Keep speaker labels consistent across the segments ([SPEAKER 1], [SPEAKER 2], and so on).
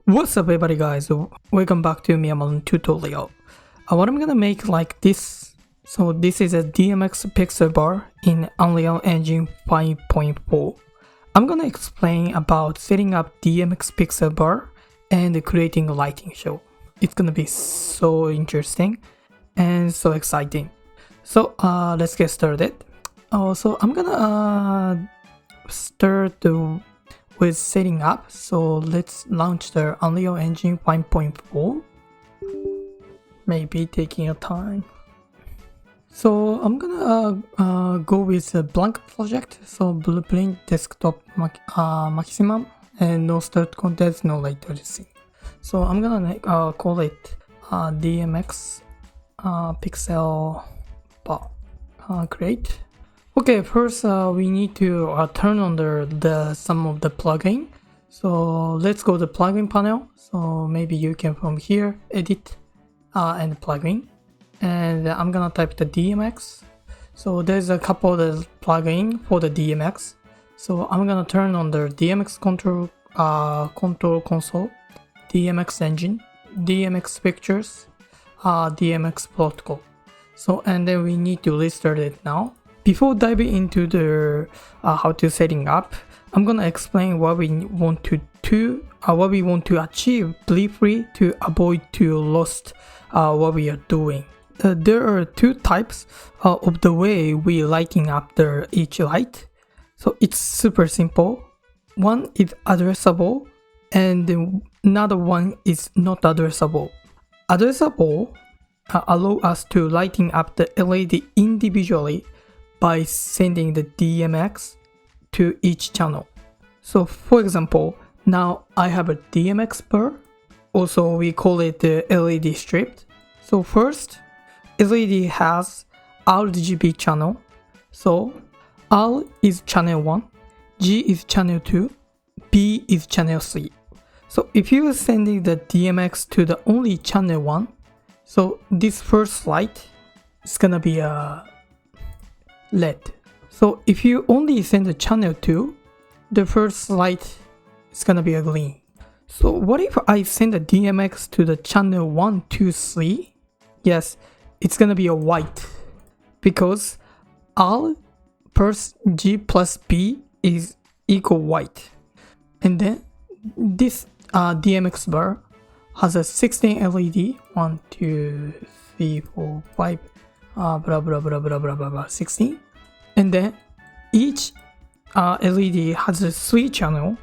[SPEAKER 1] What's up everybody guys, welcome back to Miyamoto tutorial. What I'm gonna make like this. So this is a DMX pixel bar in Unreal Engine 5.4. I'm gonna explain about setting up DMX pixel bar and creating a lighting show. It's gonna be so interesting and so exciting. So let's get started. So I'm gonna start with setting up. So let's launch the Unreal Engine 5.4. Maybe taking your time. So I'm gonna go with a blank project. So blueprint desktop maximum and no start contents, no latency. So I'm gonna call it DMX pixel bar. Create. Okay, first we need to turn on some of the plugin. So let's go to plugin panel. So maybe you can from here edit and plugin, and I'm gonna type the DMX. So there's a couple of plugin for the DMX. So I'm gonna turn on the DMX control console, DMX engine, DMX pictures, DMX protocol. So and then we need to restart it now. Before diving into the how to setting up, I'm gonna explain what we want to do, what we want to achieve briefly to avoid to lost what we are doing. There are two types of the way we lighting up each light. So it's super simple. One is addressable, and another one is not addressable. Addressable allow us to lighting up the LED individually by sending the DMX to each channel. So for example, now I have a DMX bar. Also we call it the LED strip. So first, LED has RGB channel. So R is channel 1, G is channel 2, B is channel 3. So if you are sending the DMX to the only channel 1, so this first light is gonna be a LED. So if you only send the channel 2, the first light is gonna be a green. So what if I send the DMX to the channel 1, 2, 3? Yes, it's gonna be a white, because R plus G plus B is equal white. And then this DMX bar has a 16 LED, 1, 2, 3, 4, 5, blah blah blah blah blah blah blah 16, and then each LED has a 3 channel.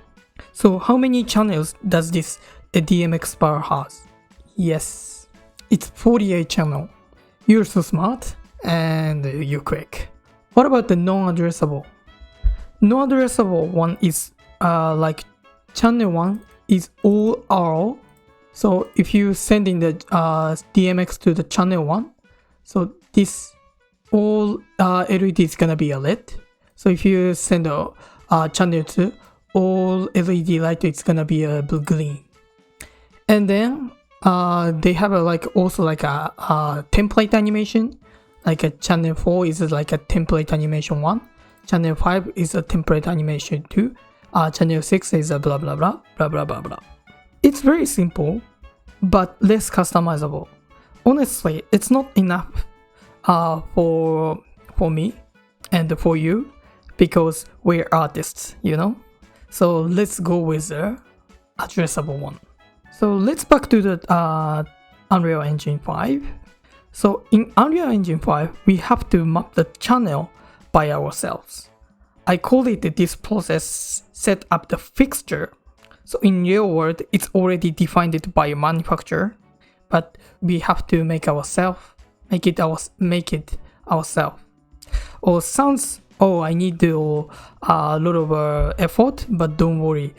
[SPEAKER 1] So how many channels does this DMX bar has? Yes, it's 48 channel. You're so smart and you're quick. What about the non-addressable? Non-addressable one is like channel 1 is all R. So if you sending the DMX to the channel 1, so this all LED is gonna be a LED. So if you send a channel 2, all LED light is gonna be a blue green. And then they have also like a template animation. Like a channel 4 is like a template animation 1. Channel 5 is a template animation 2. Channel 6 is a blah blah blah blah blah blah blah. It's very simple, but less customizable. Honestly, it's not enough for me and for you, because we're artists, you know. So let's go with the addressable one. So let's back to the Unreal Engine 5. So in Unreal Engine 5, we have to map the channel by ourselves. I call it this process set up the fixture. So in real world, it's already defined by a manufacturer, but we have to make it ourselves. Or sounds, oh, I need to a lot of effort, but don't worry.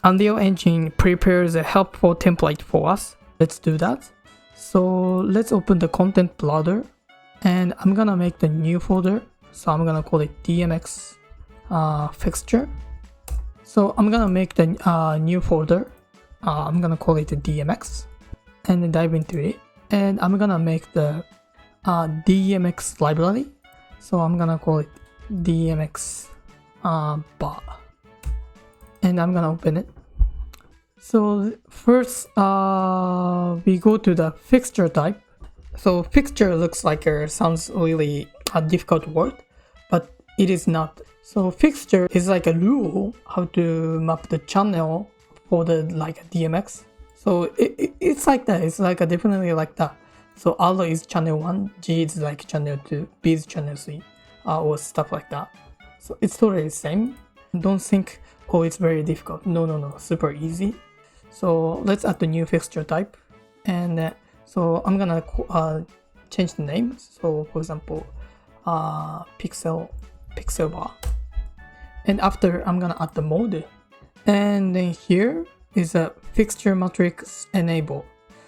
[SPEAKER 1] Unreal Engine prepares a helpful template for us. Let's do that. So let's open the content loader, and I'm gonna make the new folder. So I'm gonna call it DMX Fixture. So I'm gonna make the new folder. I'm gonna call it the DMX, and then dive into it. And I'm gonna make the DMX library. So I'm gonna call it DMX bar, and I'm gonna open it. So first, we go to the fixture type. So fixture looks like sounds really a difficult word, but it is not. So fixture is like a rule how to map the channel for the like DMX. So it's like that. It's like definitely like that. So R is channel 1, G is like channel 2, B is channel 3, or stuff like that. So it's totally the same. Don't think, oh, it's very difficult. No, super easy. So let's add the new fixture type. And so I'm gonna change the name. So for example, pixel bar. And after I'm gonna add the mode. And then here is a fixture matrix enable.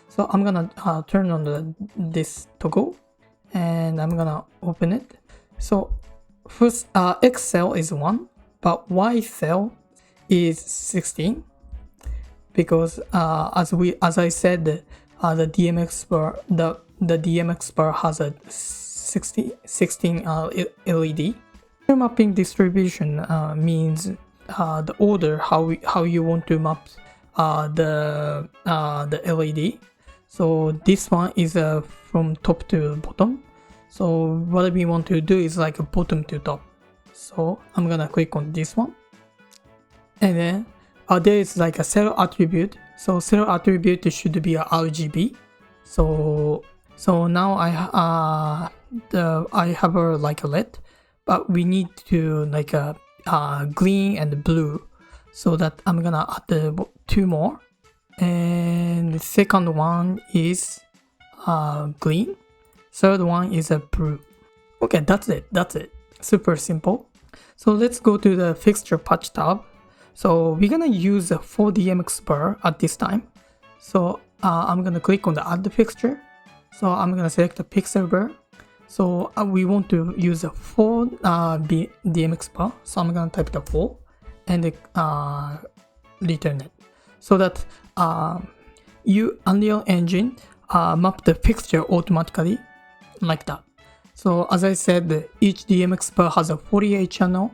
[SPEAKER 1] So I'm gonna turn on this toggle and I'm gonna open it. So first X cell is 1, but Y cell is 16 because as I said, the DMX bar the DMX bar has a 16 LED. Mapping distribution means the order how you want to map the LED. So this one is from top to bottom. So what we want to do is like a bottom to top. So I'm gonna click on this one, and then there is like a cell attribute. So cell attribute should be a RGB. So now I have a like a red, but we need to like a green and blue. So that I'm gonna add the 2 more. And the second one is green. Third one is a blue. Okay, that's it. Super simple. So let's go to the fixture patch tab. So we're gonna use a 4DMX bar at this time. So I'm gonna click on the add fixture. So I'm gonna select the pixel bar. So we want to use a 4 DMX bar. So I'm gonna type the 4 and return it. So that Unreal Engine map the fixture automatically like that. So as I said, each DMX bar has a 48 channel,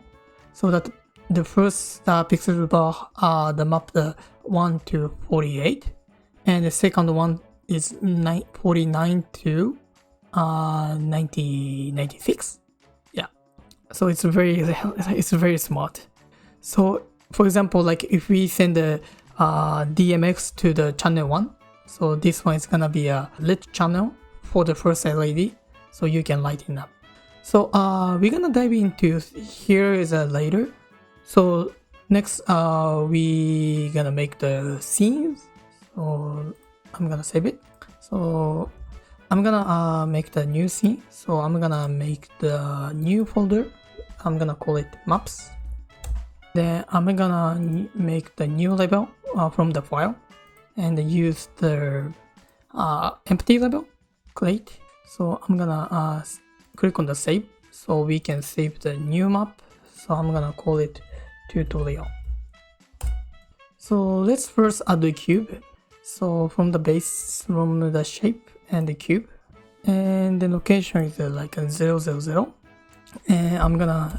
[SPEAKER 1] so that the first pixel bar the map the 1 to 48, and the second one is 49 to 96. Yeah, so it's very smart. So for example, like if we send the DMX to the channel 1, so this one is gonna be a lit channel for the first LED, so you can light it up. So we're gonna dive into here is a later. So next we gonna make the scenes. So I'm gonna save it. So I'm gonna make the new scene. So I'm gonna make the new folder. I'm gonna call it maps. Then I'm gonna make the new label from the file and use the empty label, create. So I'm gonna click on the save, so we can save the new map. So I'm gonna call it tutorial. So let's first add the cube. So from the base, from the shape and the cube, and the location is like a 0, 0, 0. And I'm gonna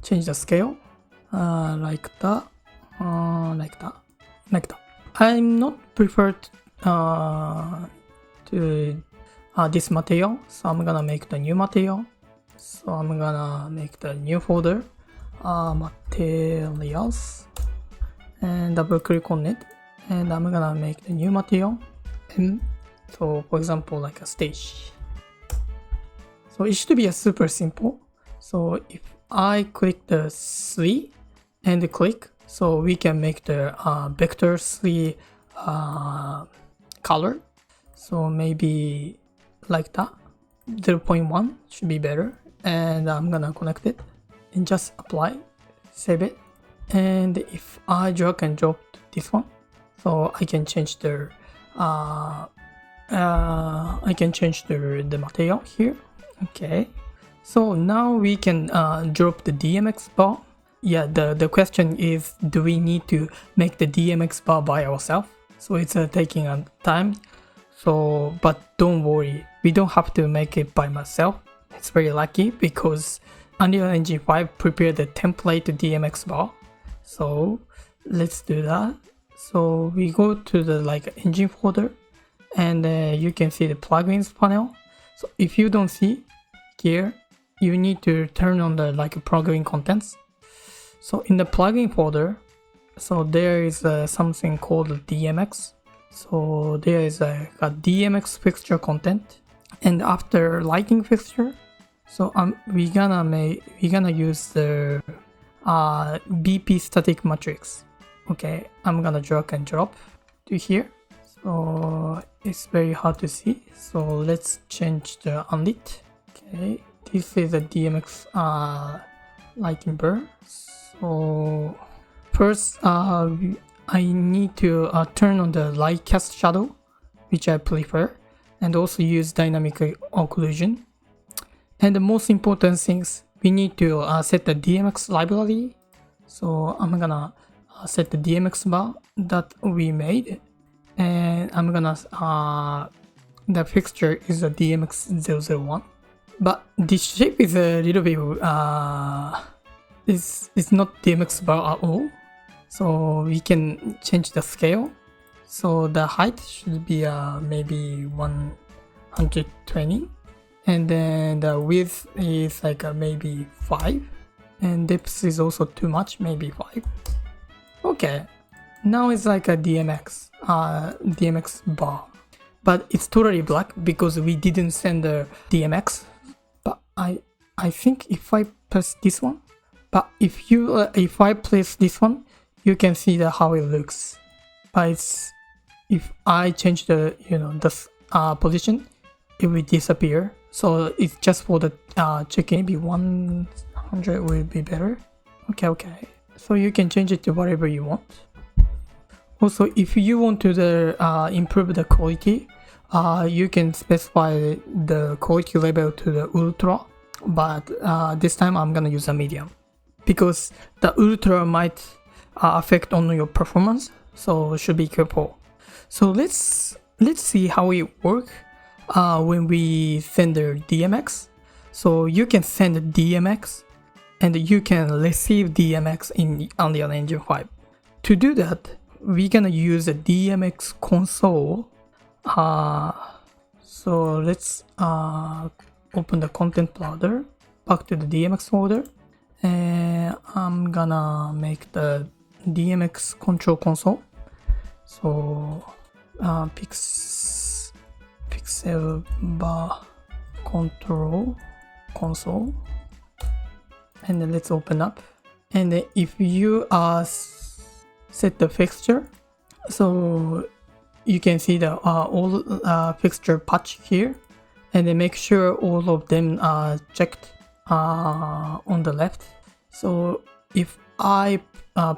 [SPEAKER 1] change the scale like that. I'm not preferred to this material, so I'm gonna make the new material. So I'm gonna make the new folder, materials, and double click on it, and I'm gonna make the new material M. So for example, like a stage. So it should be a super simple. So if I click the 3 and click, so we can make the vector 3 color. So maybe like that. 0.1 should be better. And I'm gonna connect it and just apply, save it. And if I drag and drop this one, so I can change the the material here. Okay. So now we can drop the DMX bar. Yeah, the question is, do we need to make the DMX bar by ourselves? So it's taking time. So, but don't worry, we don't have to make it by myself. It's very lucky because Unreal Engine 5 prepared the template DMX bar. So let's do that. So we go to the engine folder, and you can see the plugins panel. So if you don't see here, you need to turn on the plugin contents. So in the plugin folder, so there is something called DMX. So there is a DMX fixture content, and after lighting fixture, so we're gonna use the BP static matrix. Okay, I'm gonna drag and drop to here. So it's very hard to see. So let's change the unlit. Okay, this is a DMX lighting bar. So first, I need to turn on the light cast shadow, which I prefer, and also use dynamic occlusion. And the most important things, we need to set the DMX library. So I'm gonna set the DMX bar that we made, and I'm gonna the fixture is a DMX001. But this shape is a little bit it's not DMX bar at all. So we can change the scale. So the height should be maybe 120, and then the width is maybe 5, and depth is also too much, maybe 5. Okay, now it's like a DMX bar, but it's totally black because we didn't send the DMX. But I think if I press this one, but if I place this one, you can see how it looks. But if I change the position, it will disappear. So it's just for the checking. Maybe 100 will be better. Okay. So you can change it to whatever you want. Also, if you want to improve the quality, you can specify the quality level to the ultra. But this time I'm gonna use a medium because the ultra might affect on your performance. So should be careful. So let's see how it works when we send the DMX. So you can send DMX and you can receive DMX in Unreal Engine 5. To do that, we're gonna use the DMX console. So let's open the content folder, back to the DMX folder, and I'm gonna make the DMX control console. So pixel bar control console, and then let's open up. And then if you set the fixture, so you can see the all fixture patch here, and then make sure all of them are checked on the left. So if I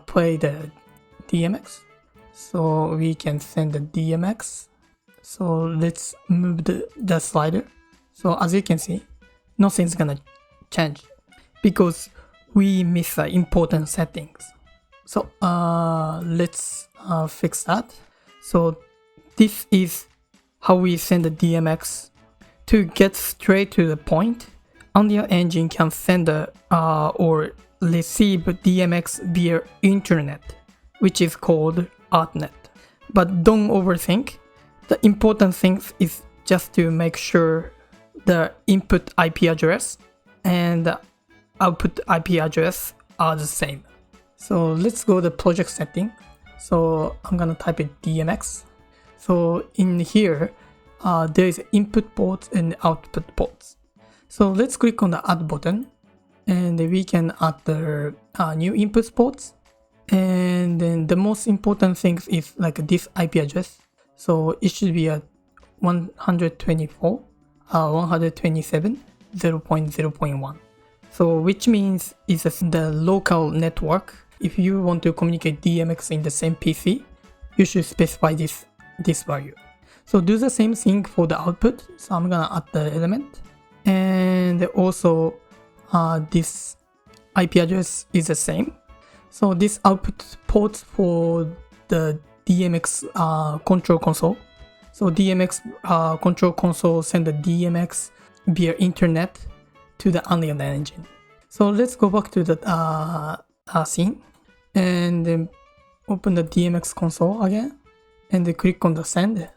[SPEAKER 1] play the DMX, so we can send the DMX. So let's move the slider. So as you can see, nothing's gonna change because we miss the important settings. So let's fix that. So this is how we send the DMX. To get straight to the point, Unreal Engine can send or receive DMX via internet, which is called ArtNet. But don't overthink. The important thing is just to make sure the input IP address and the output IP address are the same. So let's go to project setting. So I'm gonna type in DMX. So in here, there is input ports and output ports. So let's click on the add button, and we can add the new input ports. And then the most important thing is this IP address. So it should be a 124, 127, 0.0.1. So which means it's the local network. If you want to communicate DMX in the same PC, you should specify this value. So do the same thing for the output. So I'm gonna add the element, and also this IP address is the same. So this output port for the DMX control console. So DMX control console send the DMX via internet to the Unreal Engine. So let's go back to the scene, and then open the DMX console again and click on the send,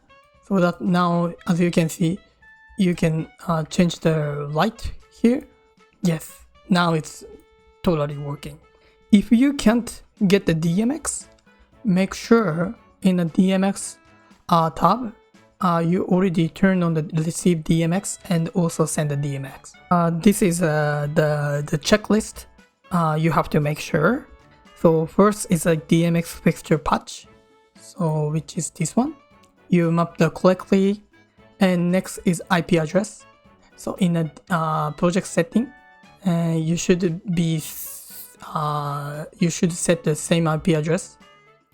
[SPEAKER 1] so that now, as you can see, you can change the light here. Yes, now it's totally working. If you can't get the DMX, make sure in the DMX tab, you already turn on the receive DMX and also send the DMX. This is the checklist you have to make sure. So first is a DMX fixture patch, so which is this one. You map the correctly, and next is IP address. So in a project setting, you should set the same IP address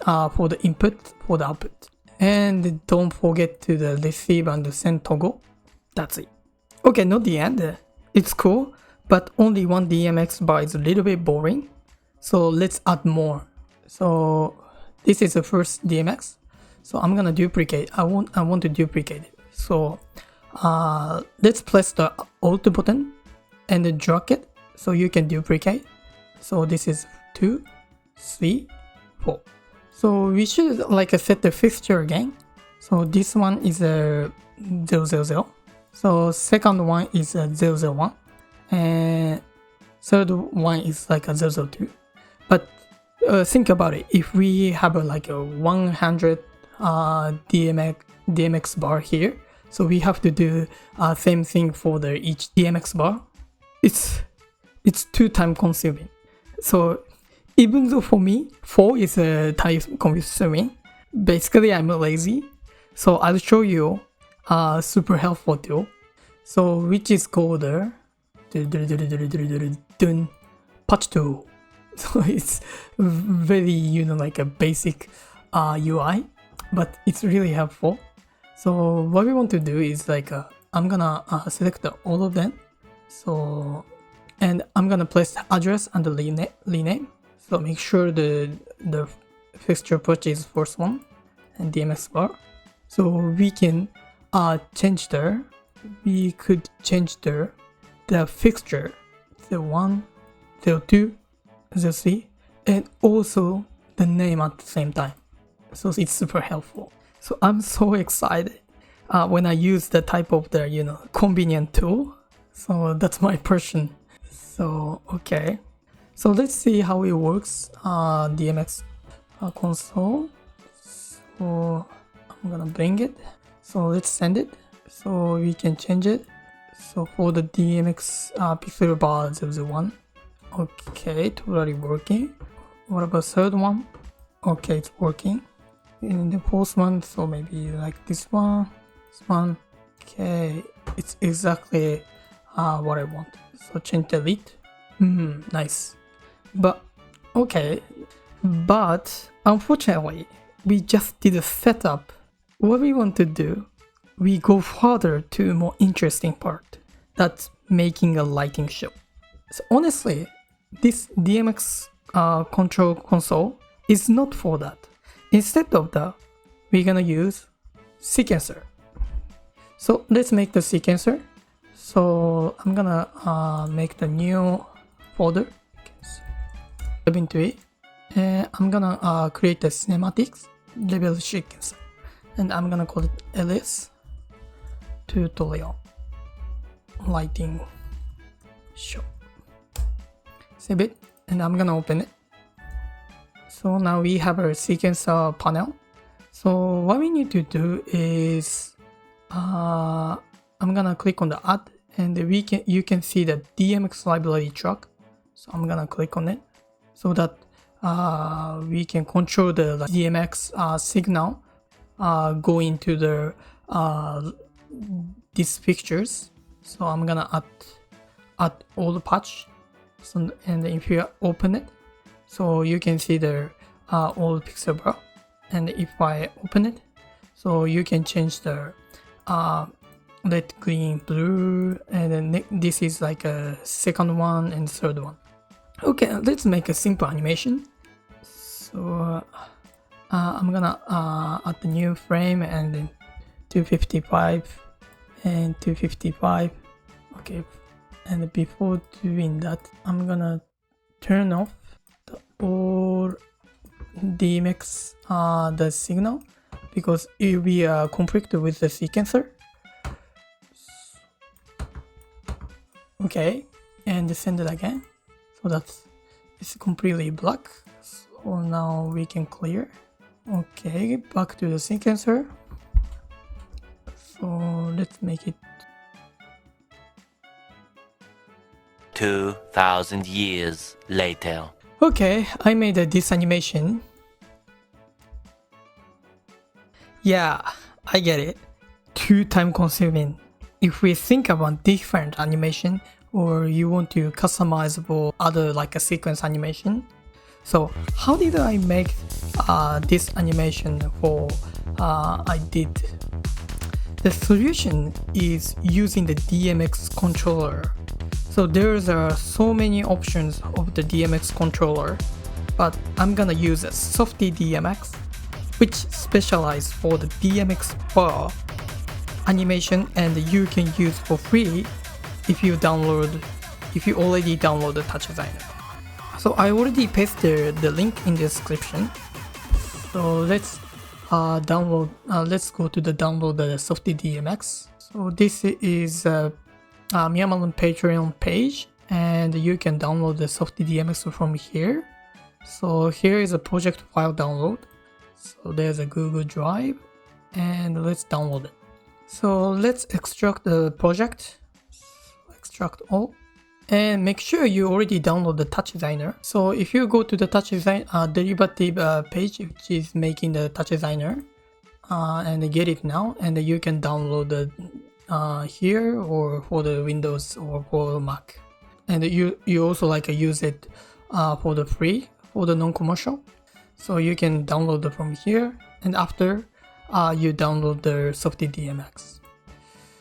[SPEAKER 1] for the input, for the output. And don't forget to the receive and send toggle. That's it. Okay, not the end. It's cool, but only one DMX bar is a little bit boring. So let's add more. So this is the first DMX. So I'm gonna duplicate. I want to duplicate it. So let's press the Alt button and then drag it so you can duplicate. So this is 2, 3, 4. So we should set the fixture again. So this one is a 000. So second one is a 001, and third one is like a 002. But think about it. If we have a 100 DMX bar here, so we have to do same thing for each DMX bar. It's too time consuming. So even though for me 4 is time consuming, basically I'm lazy. So I'll show you super helpful tool. So which is called patch tool. So it's very a basic UI, but it's really helpful. So what we want to do is I'm gonna select all of them. So and I'm gonna place the address and the rename. So make sure the fixture patch is first one and DMX bar. So we can change we could change the fixture 01, 02, 03, and also the name at the same time. So it's super helpful. So I'm so excited when I use the type of convenient tool. So that's my passion. So okay. So let's see how it works. DMX console. So I'm gonna bring it. So let's send it. So we can change it. So for the DMX pixel bar 001. Okay, totally working. What about third one? Okay, it's working. In the fourth one, so maybe like this one. Okay, it's exactly what I want. So change the lead. Nice. But okay, but unfortunately we just did a setup. What we want to do, we go further to a more interesting part, that's making a lighting show. So honestly, this DMX control console is not for that. Instead of that, we're gonna use sequencer. So let's make the sequencer. So I'm gonna make the new folder, into it, and I'm gonna create a cinematics level sequencer, and I'm gonna call it ls tutorial lighting show. Save it, and I'm gonna open it. So now we have a sequencer panel. So what we need to do is I'm gonna click on the add, and you can see the DMX library track. So I'm gonna click on it so that we can control the DMX signal going to these pictures. So I'm gonna add all the patch. So, and if you open it, so you can see the all pixel bar. And if I open it, so you can change the red, green, blue, and then this is like a second one and third one. Okay, let's make a simple animation. So I'm gonna add the new frame and then 255 and 255. Okay, and before doing that, I'm gonna turn off all DMX the signal because it will be a conflict with the sequencer. Okay, and send it again. So that's it's completely black. So now we can clear. Okay, back to the sequencer. So let's make it
[SPEAKER 2] 2,000 years later.
[SPEAKER 1] Okay, I made this animation. Yeah, I get it. Too time consuming. If we think about different animation or you want to customize for other like a sequence animation. So how did I make this animation for I did? The solution is using the DMX controller. So there's so many options of the DMX controller, but I'm gonna use a SoftyDMX, which specializes for the DMX bar animation, and you can use for free if you already download the touch designer. So I already pasted the link in the description. So let's let's go to the download the SoftyDMX. So this is Miyamaron Patreon page, and you can download the SoftyDMX from here. So here is a project file download. So there's a Google Drive, and let's download it. So let's extract the project, extract all, and make sure you already download the touch designer. So if you go to the touch design derivative page, which is making the touch designer, and get it now, and you can download the here or for the Windows or for Mac, and you also like use it for the free for the non-commercial. So you can download it from here, and after you download the SoftyDMX.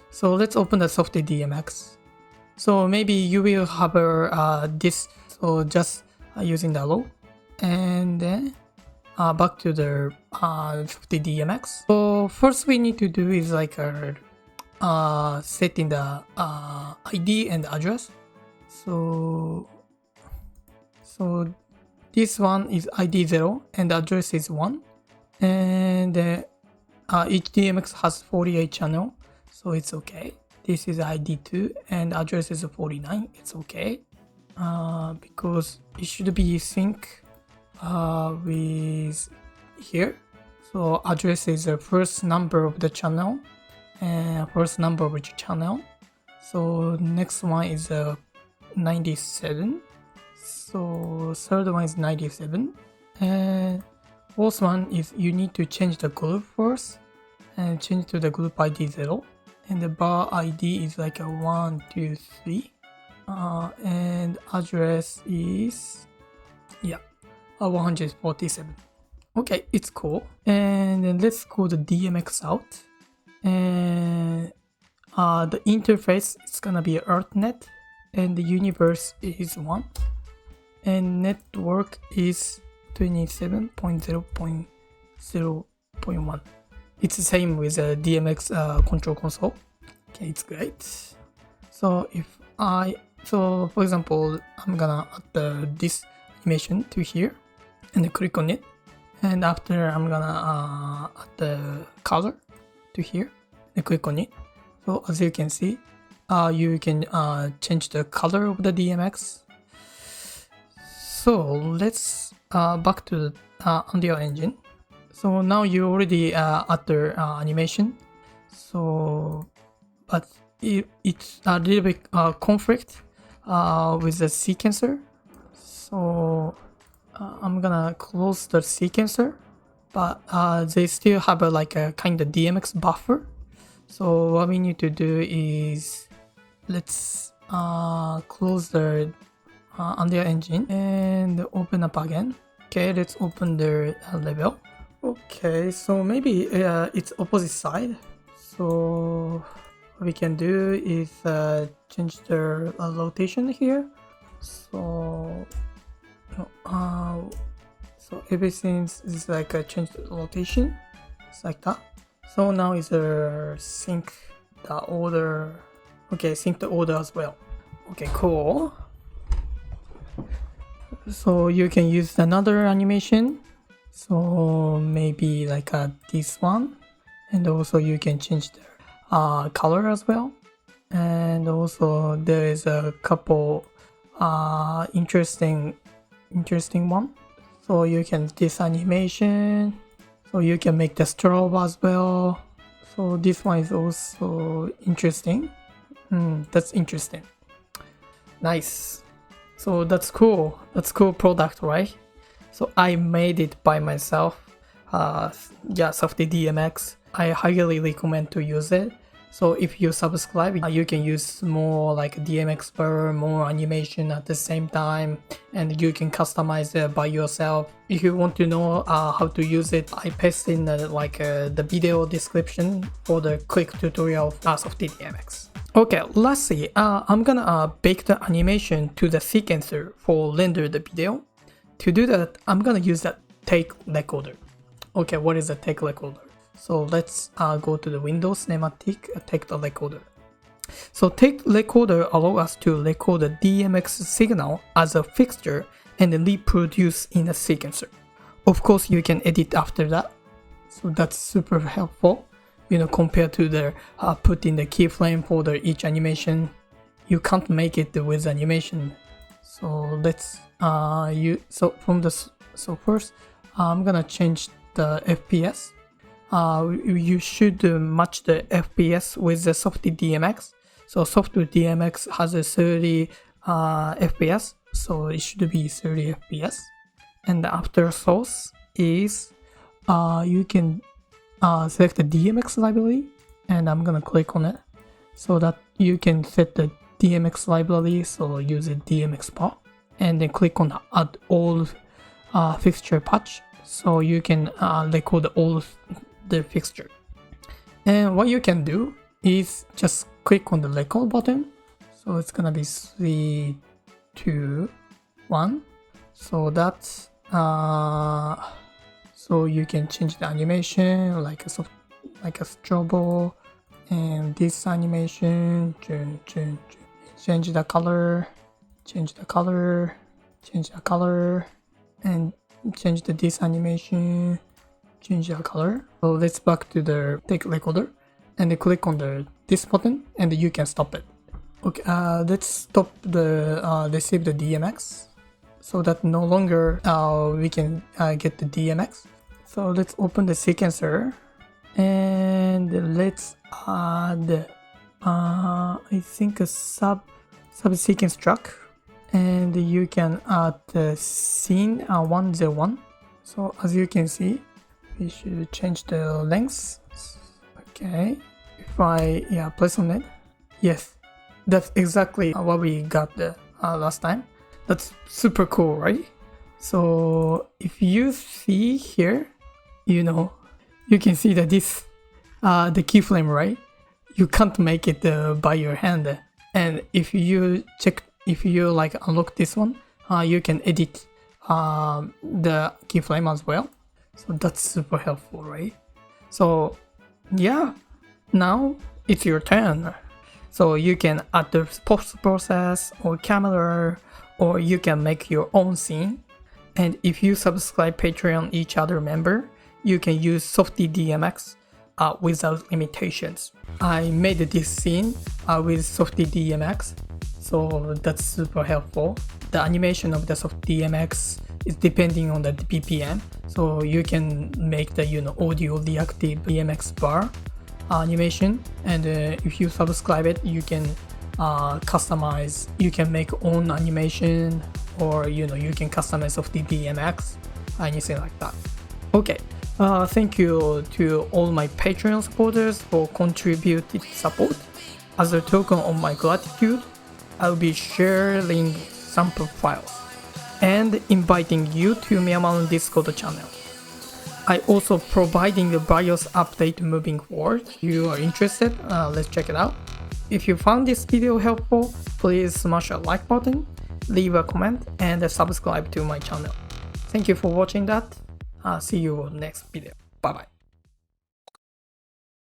[SPEAKER 1] So let's open the SoftyDMX. So maybe you will have this. So just using the low, and then back to the SoftyDMX. So first we need to do is like setting the ID and address. So this one is ID 0 and the address is 1, and each DMX has 48 channel, so it's okay. This is ID 2 and address is 49, it's okay, because it should be sync with here. So address is the first number of the channel and first number of each channel. So next one is 97. So third one is 97, and fourth one is you need to change the group first and change to the group ID 0, and the bar ID is like a 1, 2, 3, and address is 147. Okay, it's cool. And then let's go to DMX out, and the interface is gonna be ArtNet, and the universe is 1, and network is 27.0.0.1. It's the same with the DMX control console. Okay, it's great. So for example, I'm gonna add this animation to here and click on it, and after I'm gonna add the color to here and click on it. So as you can see, you can change the color of the DMX. So let's back to the Unreal Engine. So now you already at the animation. So, but it's a little bit conflict with the sequencer. So I'm gonna close the sequencer, but they still have like a kind of DMX buffer. So what we need to do is let's close the Unreal Engine and open up again. Okay, let's open the level. Okay, so maybe it's opposite side. So what we can do is change the rotation here. So everything is like a change the rotation. It's like that. So now is sync the order. Okay, sync the order as well. Okay, cool. So you can use another animation. So maybe like this one, and also you can change the color as well. And also there is a couple interesting one. So you can this animation, so you can make the strobe as well. So this one is also interesting. That's interesting. Nice. So that's cool. That's cool product, right? So I made it by myself. Yeah, SoftyDMX. I highly recommend to use it. So if you subscribe, you can use more like DMX bar, more animation at the same time, and you can customize it by yourself. If you want to know how to use it, I paste in the video description for the quick tutorial of SoftyDMX. Okay, lastly, I'm gonna bake the animation to the sequencer for render the video. To do that, I'm gonna use the take recorder. Okay, what is a take recorder? So let's go to the Windows Cinematic, take the recorder. So take recorder allows us to record the DMX signal as a fixture and then reproduce in a sequencer. Of course, you can edit after that. So that's super helpful. You know, compared to the put in the keyframe for the each animation, you can't make it with animation. So let's first I'm gonna change the FPS. You should match the FPS with the SoftyDMX. So SoftyDMX has a 30 FPS, so it should be 30 FPS. And the after source is you can select the DMX library, and I'm gonna click on it so that you can set the DMX library. So use a DMX bar, and then click on add all fixture patch, so you can record all the fixture. And what you can do is just click on the record button. So it's gonna be 3, 2, 1. So that's so you can change the animation like a strobe, and this animation, change the color, and change this animation, change the color. So let's back to the take recorder, and then click on this button, and you can stop it. Okay, let's stop the receive the DMX, so that no longer we can get the DMX. So let's open the sequencer, and let's add I think a sub sequence track, and you can add the scene 101. So as you can see, we should change the length. Okay, if I press on it, yes, that's exactly what we got the last time. That's super cool, right? So if you see here, you know, you can see that this the keyframe, right? You can't make it by your hand. And if you unlock this one, you can edit the keyframe as well. So that's super helpful, right? So yeah, now it's your turn. So you can add the post process or camera, or you can make your own scene. And if you subscribe Patreon each other member, you can use SoftyDMX without limitations. I made this scene with SoftyDMX, so that's super helpful. The animation of the SoftyDMX is depending on the BPM, so you can make the audio reactive DMX bar animation, and if you subscribe it, you can customize. You can make own animation, or you can customize SoftyDMX, anything like that. Okay. Thank you to all my Patreon supporters for contributed support. As a token of my gratitude, I'll be sharing sample files and inviting you to Myanmar Discord channel. I also providing the BIOS update moving forward. If you are interested, let's check it out. If you found this video helpful, please smash a like button, leave a comment, and subscribe to my channel. Thank you for watching that. See you next video. Bye bye.